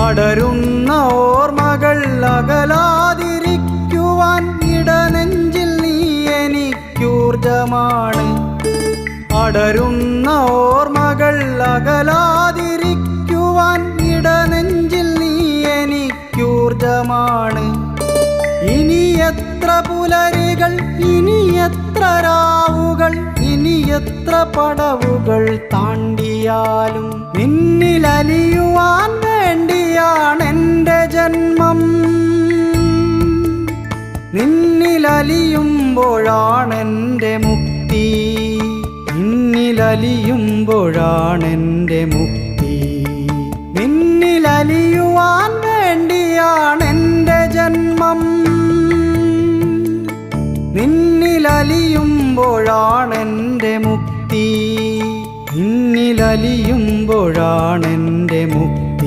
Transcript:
അടരുന്ന ഓർമ്മകൾ അകലാതിരിക്കുവാൻ ഇടനെഞ്ചിൽ നീ എനിക്കൂർജമാണ്. അടരുന്ന ഓർമ്മകൾ അകലാതിരിക്കുവാൻ ഇടനെഞ്ചിൽ നീ എനിക്കൂർജമാണ്. ഇനി എത്ര പുലരികൾ, ഇനി എത്ര രാവുകൾ, ഇനി എത്ര പടവുകൾ താണ്ടിയാലും നിന്നിലലിയുവാൻ വേണ്ടിയാണെൻ്റെ ജന്മം. നിന്നിലലിയുമ്പോഴാണെൻ്റെ മുക്തി, നിന്നിലലിയുമ്പോഴാണെൻ്റെ മുക്തി. നിന്നിലലിയുവാൻ വേണ്ടിയാണെൻ്റെ ജന്മം. നിന്നിലലിയുമ്പോഴാണെൻ്റെ മുക്തി, നിന്നിലലിയുമ്പോഴാണെൻ്റെ മുക്തി.